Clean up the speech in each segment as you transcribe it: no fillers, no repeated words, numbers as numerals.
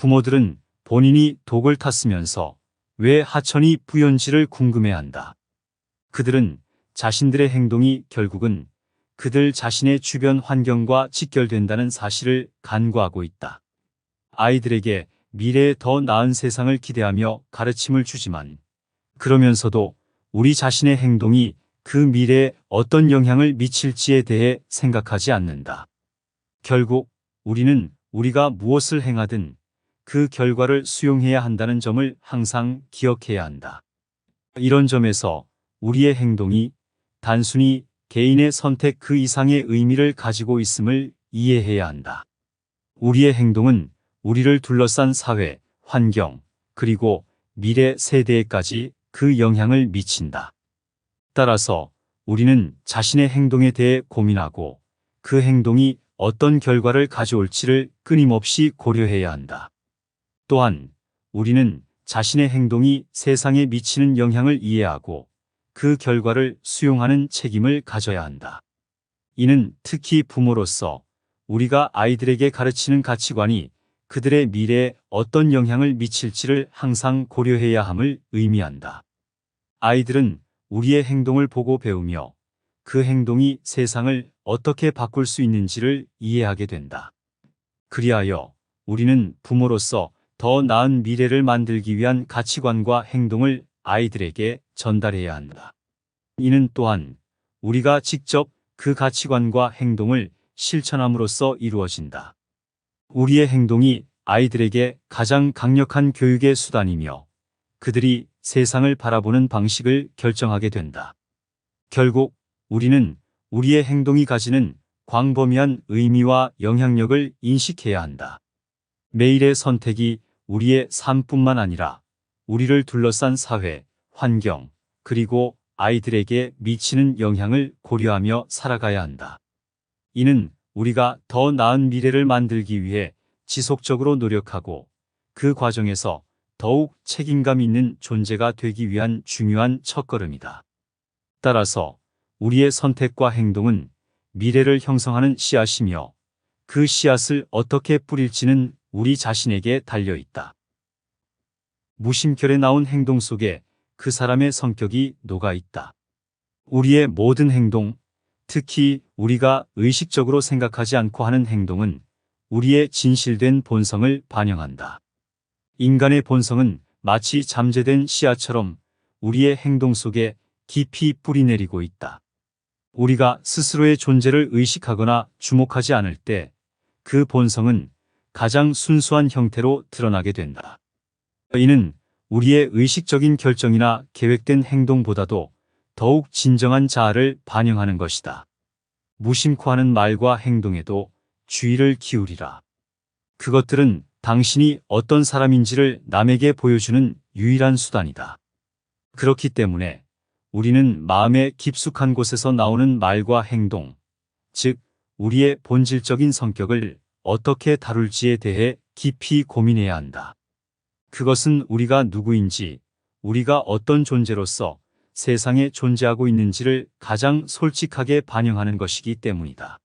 부모들은 본인이 독을 탔으면서 왜 하천이 뿌연지를 궁금해한다. 그들은 자신들의 행동이 결국은 그들 자신의 주변 환경과 직결된다는 사실을 간과하고 있다. 아이들에게 미래에 더 나은 세상을 기대하며 가르침을 주지만 그러면서도 우리 자신의 행동이 그 미래에 어떤 영향을 미칠지에 대해 생각하지 않는다. 결국 우리는 우리가 무엇을 행하든 그 결과를 수용해야 한다는 점을 항상 기억해야 한다. 이런 점에서 우리의 행동이 단순히 개인의 선택 그 이상의 의미를 가지고 있음을 이해해야 한다. 우리의 행동은 우리를 둘러싼 사회, 환경, 그리고 미래 세대에까지 그 영향을 미친다. 따라서 우리는 자신의 행동에 대해 고민하고 그 행동이 어떤 결과를 가져올지를 끊임없이 고려해야 한다. 또한 우리는 자신의 행동이 세상에 미치는 영향을 이해하고 그 결과를 수용하는 책임을 가져야 한다. 이는 특히 부모로서 우리가 아이들에게 가르치는 가치관이 그들의 미래에 어떤 영향을 미칠지를 항상 고려해야 함을 의미한다. 아이들은 우리의 행동을 보고 배우며 그 행동이 세상을 어떻게 바꿀 수 있는지를 이해하게 된다. 그리하여 우리는 부모로서 더 나은 미래를 만들기 위한 가치관과 행동을 아이들에게 전달해야 한다. 이는 또한 우리가 직접 그 가치관과 행동을 실천함으로써 이루어진다. 우리의 행동이 아이들에게 가장 강력한 교육의 수단이며 그들이 세상을 바라보는 방식을 결정하게 된다. 결국 우리는 우리의 행동이 가지는 광범위한 의미와 영향력을 인식해야 한다. 매일의 선택이 우리의 삶뿐만 아니라 우리를 둘러싼 사회, 환경, 그리고 아이들에게 미치는 영향을 고려하며 살아가야 한다. 이는 우리가 더 나은 미래를 만들기 위해 지속적으로 노력하고 그 과정에서 더욱 책임감 있는 존재가 되기 위한 중요한 첫걸음이다. 따라서 우리의 선택과 행동은 미래를 형성하는 씨앗이며 그 씨앗을 어떻게 뿌릴지는 우리 자신에게 달려 있다. 무심결에 나온 행동 속에 그 사람의 성격이 녹아 있다. 우리의 모든 행동, 특히 우리가 의식적으로 생각하지 않고 하는 행동은 우리의 진실된 본성을 반영한다. 인간의 본성은 마치 잠재된 씨앗처럼 우리의 행동 속에 깊이 뿌리내리고 있다. 우리가 스스로의 존재를 의식하거나 주목하지 않을 때 그 본성은 가장 순수한 형태로 드러나게 된다. 이는 우리의 의식적인 결정이나 계획된 행동보다도 더욱 진정한 자아를 반영하는 것이다. 무심코 하는 말과 행동에도 주의를 기울이라. 그것들은 당신이 어떤 사람인지를 남에게 보여주는 유일한 수단이다. 그렇기 때문에 우리는 마음의 깊숙한 곳에서 나오는 말과 행동, 즉 우리의 본질적인 성격을 어떻게 다룰지에 대해 깊이 고민해야 한다. 그것은 우리가 누구인지, 우리가 어떤 존재로서 세상에 존재하고 있는지를 가장 솔직하게 반영하는 것이기 때문이다.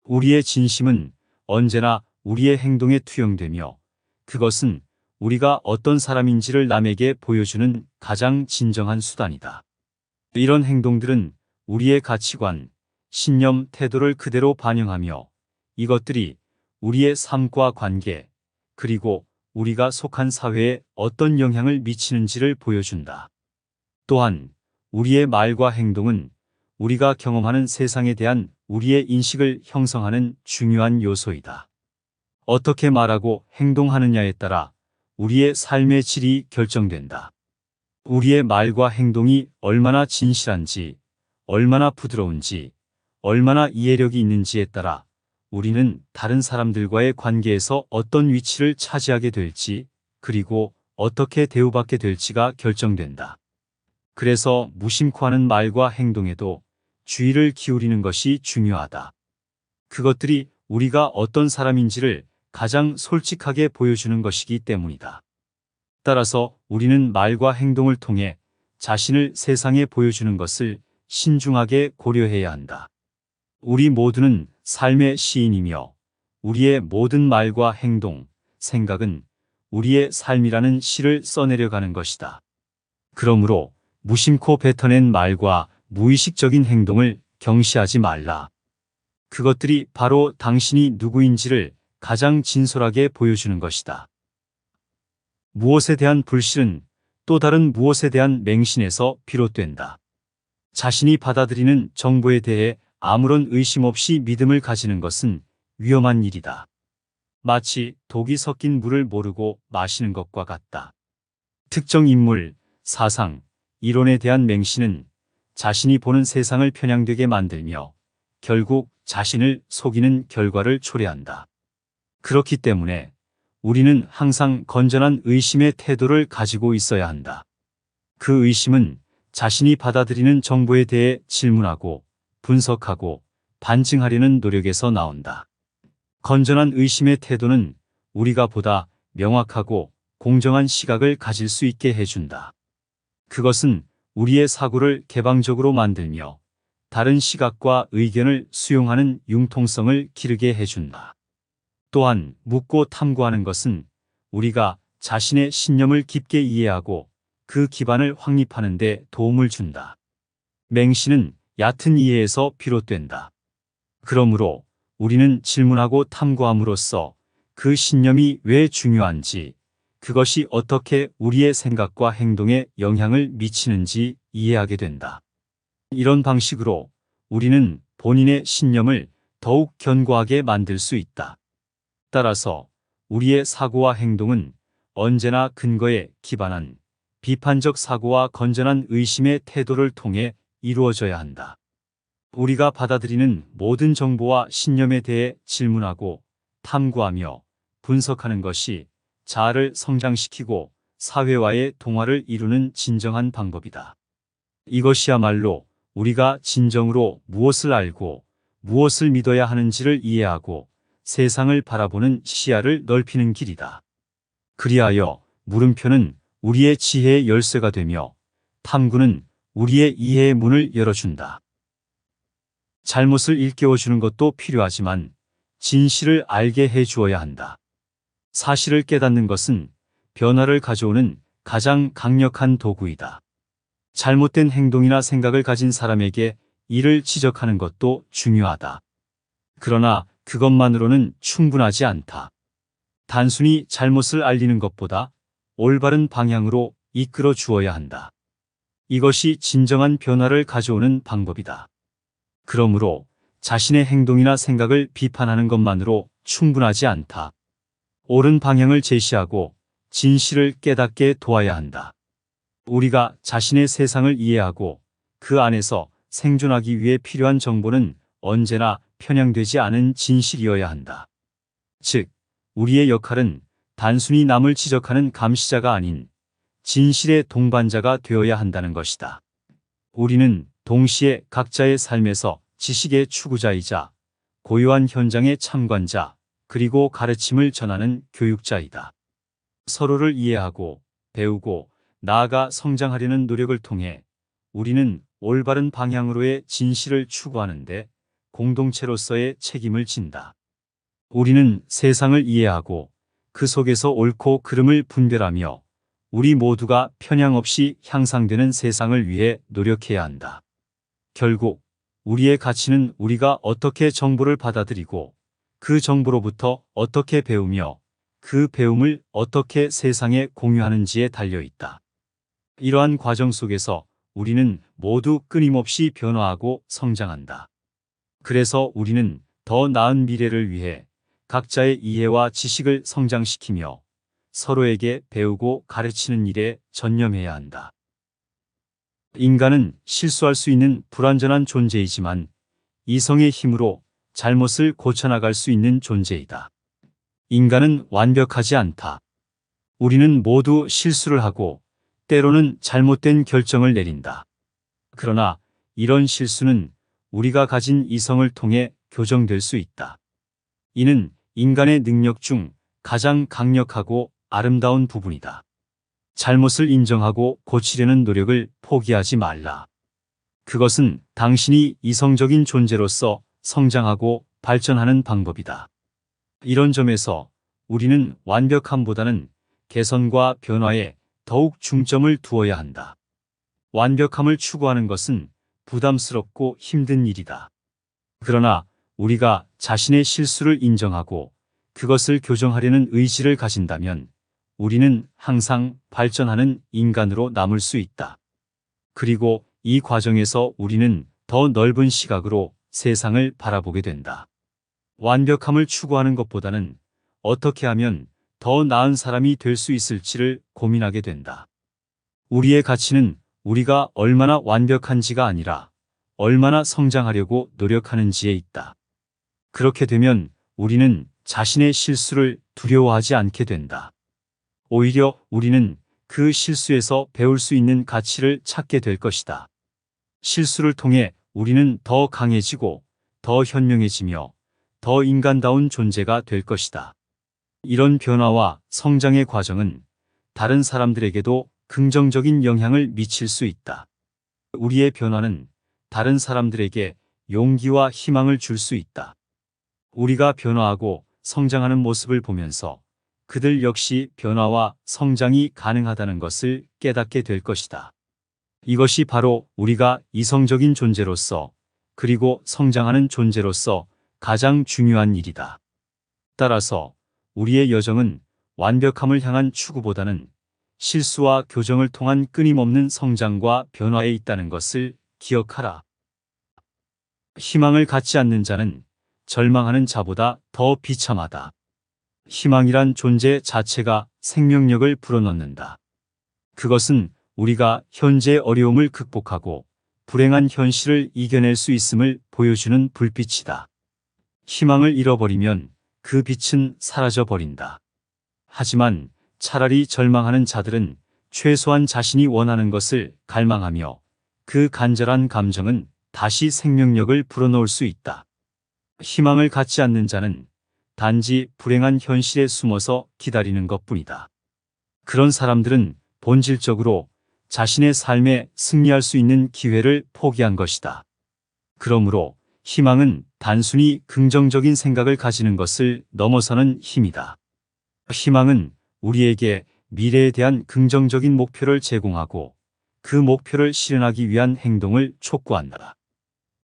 우리의 진심은 언제나 우리의 행동에 투영되며 그것은 우리가 어떤 사람인지를 남에게 보여주는 가장 진정한 수단이다. 이런 행동들은 우리의 가치관, 신념, 태도를 그대로 반영하며 이것들이 우리의 삶과 관계, 그리고 우리가 속한 사회에 어떤 영향을 미치는지를 보여준다. 또한 우리의 말과 행동은 우리가 경험하는 세상에 대한 우리의 인식을 형성하는 중요한 요소이다. 어떻게 말하고 행동하느냐에 따라 우리의 삶의 질이 결정된다. 우리의 말과 행동이 얼마나 진실한지, 얼마나 부드러운지, 얼마나 이해력이 있는지에 따라 우리는 다른 사람들과의 관계에서 어떤 위치를 차지하게 될지, 그리고 어떻게 대우받게 될지가 결정된다. 그래서 무심코 하는 말과 행동에도 주의를 기울이는 것이 중요하다. 그것들이 우리가 어떤 사람인지를 가장 솔직하게 보여주는 것이기 때문이다. 따라서 우리는 말과 행동을 통해 자신을 세상에 보여주는 것을 신중하게 고려해야 한다. 우리 모두는 삶의 시인이며 우리의 모든 말과 행동, 생각은 우리의 삶이라는 시를 써내려가는 것이다. 그러므로 무심코 뱉어낸 말과 무의식적인 행동을 경시하지 말라. 그것들이 바로 당신이 누구인지를 가장 진솔하게 보여주는 것이다. 무엇에 대한 불신은 또 다른 무엇에 대한 맹신에서 비롯된다. 자신이 받아들이는 정보에 대해 아무런 의심 없이 믿음을 가지는 것은 위험한 일이다. 마치 독이 섞인 물을 모르고 마시는 것과 같다. 특정 인물, 사상, 이론에 대한 맹신은 자신이 보는 세상을 편향되게 만들며 결국 자신을 속이는 결과를 초래한다. 그렇기 때문에 우리는 항상 건전한 의심의 태도를 가지고 있어야 한다. 그 의심은 자신이 받아들이는 정보에 대해 질문하고 분석하고 반증하려는 노력에서 나온다. 건전한 의심의 태도는 우리가 보다 명확하고 공정한 시각을 가질 수 있게 해준다. 그것은 우리의 사고를 개방적으로 만들며 다른 시각과 의견을 수용하는 융통성을 기르게 해준다. 또한 묻고 탐구하는 것은 우리가 자신의 신념을 깊게 이해하고 그 기반을 확립하는 데 도움을 준다. 맹신은 얕은 이해에서 비롯된다. 그러므로 우리는 질문하고 탐구함으로써 그 신념이 왜 중요한지, 그것이 어떻게 우리의 생각과 행동에 영향을 미치는지 이해하게 된다. 이런 방식으로 우리는 본인의 신념을 더욱 견고하게 만들 수 있다. 따라서 우리의 사고와 행동은 언제나 근거에 기반한 비판적 사고와 건전한 의심의 태도를 통해 이루어져야 한다. 우리가 받아들이는 모든 정보와 신념에 대해 질문하고 탐구하며 분석하는 것이 자아를 성장시키고 사회와의 동화를 이루는 진정한 방법이다. 이것이야말로 우리가 진정으로 무엇을 알고 무엇을 믿어야 하는지를 이해하고 세상을 바라보는 시야를 넓히는 길이다. 그리하여 물음표는 우리의 지혜의 열쇠가 되며 탐구는 우리의 이해의 문을 열어준다. 잘못을 일깨워주는 것도 필요하지만 진실을 알게 해주어야 한다. 사실을 깨닫는 것은 변화를 가져오는 가장 강력한 도구이다. 잘못된 행동이나 생각을 가진 사람에게 이를 지적하는 것도 중요하다. 그러나 그것만으로는 충분하지 않다. 단순히 잘못을 알리는 것보다 올바른 방향으로 이끌어 주어야 한다. 이것이 진정한 변화를 가져오는 방법이다. 그러므로 자신의 행동이나 생각을 비판하는 것만으로 충분하지 않다. 옳은 방향을 제시하고 진실을 깨닫게 도와야 한다. 우리가 자신의 세상을 이해하고 그 안에서 생존하기 위해 필요한 정보는 언제나 편향되지 않은 진실이어야 한다. 즉, 우리의 역할은 단순히 남을 지적하는 감시자가 아닌 진실의 동반자가 되어야 한다는 것이다. 우리는 동시에 각자의 삶에서 지식의 추구자이자 고요한 현장의 참관자, 그리고 가르침을 전하는 교육자이다. 서로를 이해하고 배우고 나아가 성장하려는 노력을 통해 우리는 올바른 방향으로의 진실을 추구하는데 공동체로서의 책임을 진다. 우리는 세상을 이해하고 그 속에서 옳고 그름을 분별하며 우리 모두가 편향 없이 향상되는 세상을 위해 노력해야 한다. 결국 우리의 가치는 우리가 어떻게 정보를 받아들이고 그 정보로부터 어떻게 배우며 그 배움을 어떻게 세상에 공유하는지에 달려 있다. 이러한 과정 속에서 우리는 모두 끊임없이 변화하고 성장한다. 그래서 우리는 더 나은 미래를 위해 각자의 이해와 지식을 성장시키며 서로에게 배우고 가르치는 일에 전념해야 한다. 인간은 실수할 수 있는 불완전한 존재이지만 이성의 힘으로 잘못을 고쳐나갈 수 있는 존재이다. 인간은 완벽하지 않다. 우리는 모두 실수를 하고 때로는 잘못된 결정을 내린다. 그러나 이런 실수는 우리가 가진 이성을 통해 교정될 수 있다. 이는 인간의 능력 중 가장 강력하고 아름다운 부분이다. 잘못을 인정하고 고치려는 노력을 포기하지 말라. 그것은 당신이 이성적인 존재로서 성장하고 발전하는 방법이다. 이런 점에서 우리는 완벽함보다는 개선과 변화에 더욱 중점을 두어야 한다. 완벽함을 추구하는 것은 부담스럽고 힘든 일이다. 그러나 우리가 자신의 실수를 인정하고 그것을 교정하려는 의지를 가진다면 우리는 항상 발전하는 인간으로 남을 수 있다. 그리고 이 과정에서 우리는 더 넓은 시각으로 세상을 바라보게 된다. 완벽함을 추구하는 것보다는 어떻게 하면 더 나은 사람이 될 수 있을지를 고민하게 된다. 우리의 가치는 우리가 얼마나 완벽한지가 아니라 얼마나 성장하려고 노력하는지에 있다. 그렇게 되면 우리는 자신의 실수를 두려워하지 않게 된다. 오히려 우리는 그 실수에서 배울 수 있는 가치를 찾게 될 것이다. 실수를 통해 우리는 더 강해지고 더 현명해지며 더 인간다운 존재가 될 것이다. 이런 변화와 성장의 과정은 다른 사람들에게도 긍정적인 영향을 미칠 수 있다. 우리의 변화는 다른 사람들에게 용기와 희망을 줄 수 있다. 우리가 변화하고 성장하는 모습을 보면서 그들 역시 변화와 성장이 가능하다는 것을 깨닫게 될 것이다. 이것이 바로 우리가 이성적인 존재로서 그리고 성장하는 존재로서 가장 중요한 일이다. 따라서 우리의 여정은 완벽함을 향한 추구보다는 실수와 교정을 통한 끊임없는 성장과 변화에 있다는 것을 기억하라. 희망을 갖지 않는 자는 절망하는 자보다 더 비참하다. 희망이란 존재 자체가 생명력을 불어넣는다. 그것은 우리가 현재의 어려움을 극복하고 불행한 현실을 이겨낼 수 있음을 보여주는 불빛이다. 희망을 잃어버리면 그 빛은 사라져 버린다. 하지만 차라리 절망하는 자들은 최소한 자신이 원하는 것을 갈망하며 그 간절한 감정은 다시 생명력을 불어넣을 수 있다. 희망을 갖지 않는 자는 단지 불행한 현실에 숨어서 기다리는 것뿐이다. 그런 사람들은 본질적으로 자신의 삶에 승리할 수 있는 기회를 포기한 것이다. 그러므로 희망은 단순히 긍정적인 생각을 가지는 것을 넘어서는 힘이다. 희망은 우리에게 미래에 대한 긍정적인 목표를 제공하고 그 목표를 실현하기 위한 행동을 촉구한다.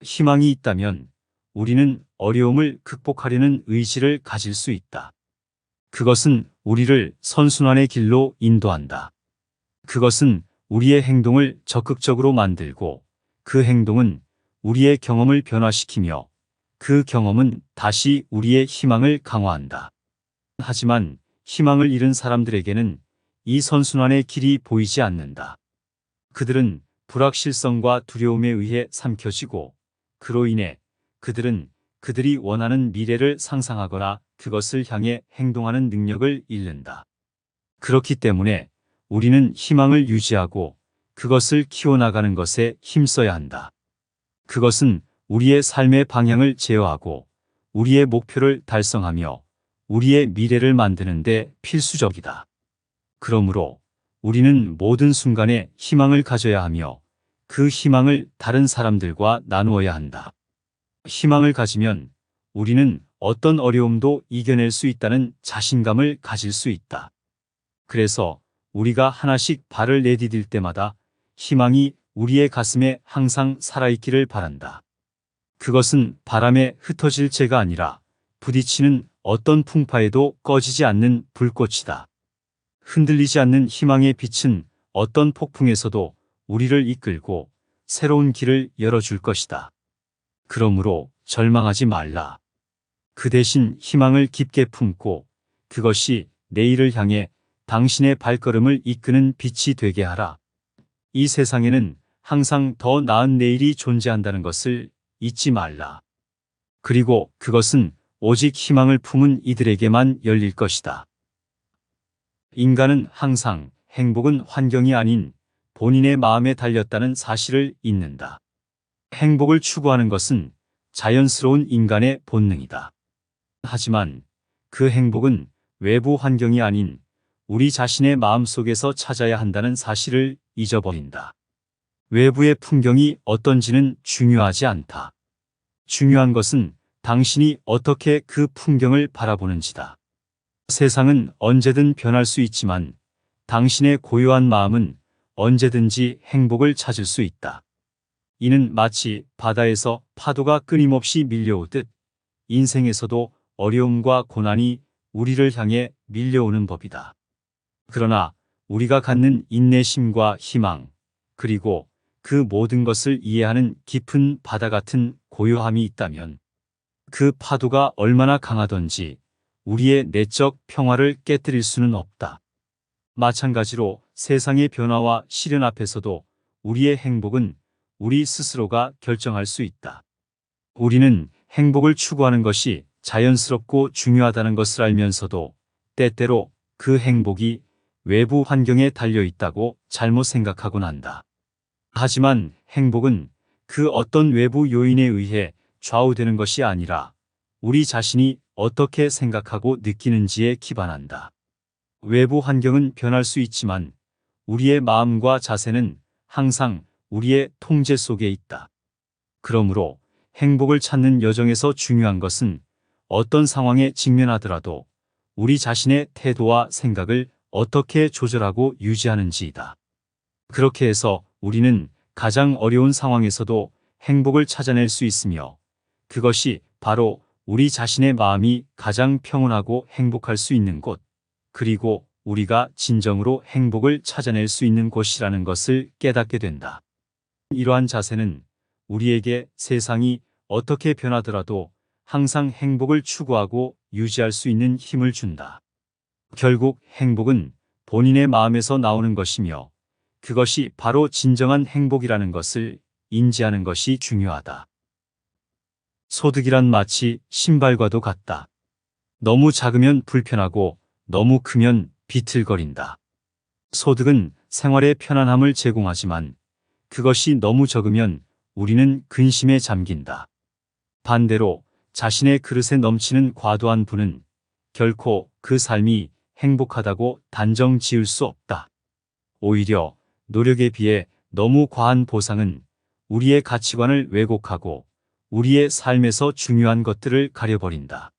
희망이 있다면 우리는 어려움을 극복하려는 의지를 가질 수 있다. 그것은 우리를 선순환의 길로 인도한다. 그것은 우리의 행동을 적극적으로 만들고 그 행동은 우리의 경험을 변화시키며 그 경험은 다시 우리의 희망을 강화한다. 하지만 희망을 잃은 사람들에게는 이 선순환의 길이 보이지 않는다. 그들은 불확실성과 두려움에 의해 삼켜지고 그로 인해 그들은 그들이 원하는 미래를 상상하거나 그것을 향해 행동하는 능력을 잃는다. 그렇기 때문에 우리는 희망을 유지하고 그것을 키워나가는 것에 힘써야 한다. 그것은 우리의 삶의 방향을 제어하고 우리의 목표를 달성하며 우리의 미래를 만드는 데 필수적이다. 그러므로 우리는 모든 순간에 희망을 가져야 하며 그 희망을 다른 사람들과 나누어야 한다. 희망을 가지면 우리는 어떤 어려움도 이겨낼 수 있다는 자신감을 가질 수 있다. 그래서 우리가 하나씩 발을 내디딜 때마다 희망이 우리의 가슴에 항상 살아있기를 바란다. 그것은 바람에 흩어질 재가 아니라 부딪히는 어떤 풍파에도 꺼지지 않는 불꽃이다. 흔들리지 않는 희망의 빛은 어떤 폭풍에서도 우리를 이끌고 새로운 길을 열어줄 것이다. 그러므로 절망하지 말라. 그 대신 희망을 깊게 품고 그것이 내일을 향해 당신의 발걸음을 이끄는 빛이 되게 하라. 이 세상에는 항상 더 나은 내일이 존재한다는 것을 잊지 말라. 그리고 그것은 오직 희망을 품은 이들에게만 열릴 것이다. 인간은 항상 행복은 환경이 아닌 본인의 마음에 달렸다는 사실을 잊는다. 행복을 추구하는 것은 자연스러운 인간의 본능이다. 하지만 그 행복은 외부 환경이 아닌 우리 자신의 마음속에서 찾아야 한다는 사실을 잊어버린다. 외부의 풍경이 어떤지는 중요하지 않다. 중요한 것은 당신이 어떻게 그 풍경을 바라보는지다. 세상은 언제든 변할 수 있지만 당신의 고요한 마음은 언제든지 행복을 찾을 수 있다. 이는 마치 바다에서 파도가 끊임없이 밀려오듯 인생에서도 어려움과 고난이 우리를 향해 밀려오는 법이다. 그러나 우리가 갖는 인내심과 희망, 그리고 그 모든 것을 이해하는 깊은 바다 같은 고요함이 있다면 그 파도가 얼마나 강하던지 우리의 내적 평화를 깨뜨릴 수는 없다. 마찬가지로 세상의 변화와 시련 앞에서도 우리의 행복은 우리 스스로가 결정할 수 있다. 우리는 행복을 추구하는 것이 자연스럽고 중요하다는 것을 알면서도 때때로 그 행복이 외부 환경에 달려 있다고 잘못 생각하곤 한다. 하지만 행복은 그 어떤 외부 요인에 의해 좌우되는 것이 아니라 우리 자신이 어떻게 생각하고 느끼는지에 기반한다. 외부 환경은 변할 수 있지만 우리의 마음과 자세는 항상 우리의 통제 속에 있다. 그러므로 행복을 찾는 여정에서 중요한 것은 어떤 상황에 직면하더라도 우리 자신의 태도와 생각을 어떻게 조절하고 유지하는지이다. 그렇게 해서 우리는 가장 어려운 상황에서도 행복을 찾아낼 수 있으며 그것이 바로 우리 자신의 마음이 가장 평온하고 행복할 수 있는 곳, 그리고 우리가 진정으로 행복을 찾아낼 수 있는 곳이라는 것을 깨닫게 된다. 이러한 자세는 우리에게 세상이 어떻게 변하더라도 항상 행복을 추구하고 유지할 수 있는 힘을 준다. 결국 행복은 본인의 마음에서 나오는 것이며 그것이 바로 진정한 행복이라는 것을 인지하는 것이 중요하다. 소득이란 마치 신발과도 같다. 너무 작으면 불편하고 너무 크면 비틀거린다. 소득은 생활의 편안함을 제공하지만 그것이 너무 적으면 우리는 근심에 잠긴다. 반대로 자신의 그릇에 넘치는 과도한 부는 결코 그 삶이 행복하다고 단정 지을 수 없다. 오히려 노력에 비해 너무 과한 보상은 우리의 가치관을 왜곡하고 우리의 삶에서 중요한 것들을 가려버린다.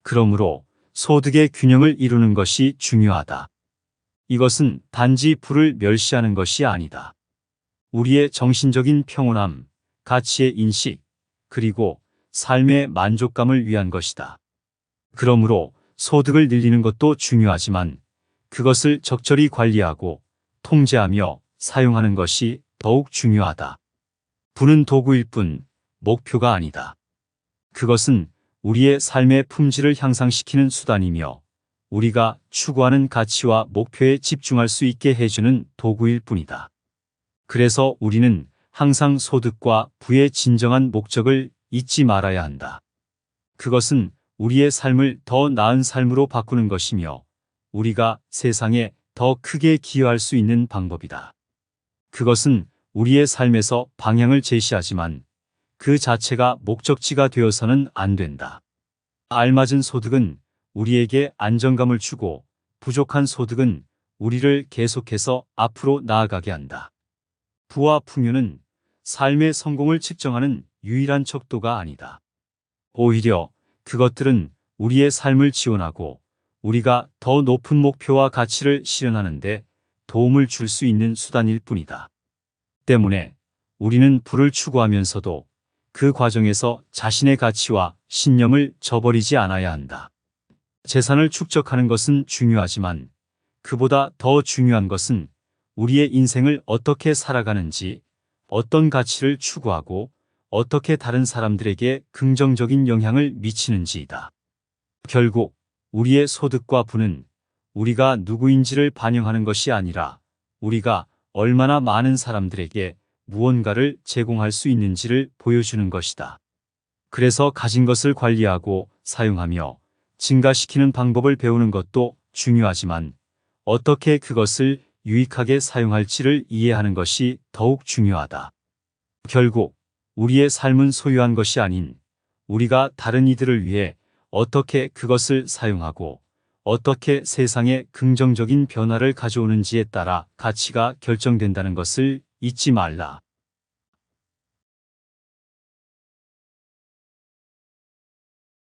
그러므로 소득의 균형을 이루는 것이 중요하다. 이것은 단지 부를 멸시하는 것이 아니다. 우리의 정신적인 평온함, 가치의 인식, 그리고 삶의 만족감을 위한 것이다. 그러므로 소득을 늘리는 것도 중요하지만 그것을 적절히 관리하고 통제하며 사용하는 것이 더욱 중요하다. 부는 도구일 뿐 목표가 아니다. 그것은 우리의 삶의 품질을 향상시키는 수단이며 우리가 추구하는 가치와 목표에 집중할 수 있게 해주는 도구일 뿐이다. 그래서 우리는 항상 소득과 부의 진정한 목적을 잊지 말아야 한다. 그것은 우리의 삶을 더 나은 삶으로 바꾸는 것이며 우리가 세상에 더 크게 기여할 수 있는 방법이다. 그것은 우리의 삶에서 방향을 제시하지만 그 자체가 목적지가 되어서는 안 된다. 알맞은 소득은 우리에게 안정감을 주고 부족한 소득은 우리를 계속해서 앞으로 나아가게 한다. 부와 풍요는 삶의 성공을 측정하는 유일한 척도가 아니다. 오히려 그것들은 우리의 삶을 지원하고 우리가 더 높은 목표와 가치를 실현하는 데 도움을 줄 수 있는 수단일 뿐이다. 때문에 우리는 부를 추구하면서도 그 과정에서 자신의 가치와 신념을 저버리지 않아야 한다. 재산을 축적하는 것은 중요하지만 그보다 더 중요한 것은 우리의 인생을 어떻게 살아가는지, 어떤 가치를 추구하고 어떻게 다른 사람들에게 긍정적인 영향을 미치는지이다. 결국 우리의 소득과 부는 우리가 누구인지를 반영하는 것이 아니라 우리가 얼마나 많은 사람들에게 무언가를 제공할 수 있는지를 보여주는 것이다. 그래서 가진 것을 관리하고 사용하며 증가시키는 방법을 배우는 것도 중요하지만 어떻게 그것을 유익하게 사용할지를 이해하는 것이 더욱 중요하다. 결국 우리의 삶은 소유한 것이 아닌 우리가 다른 이들을 위해 어떻게 그것을 사용하고 어떻게 세상에 긍정적인 변화를 가져오는지에 따라 가치가 결정된다는 것을 잊지 말라.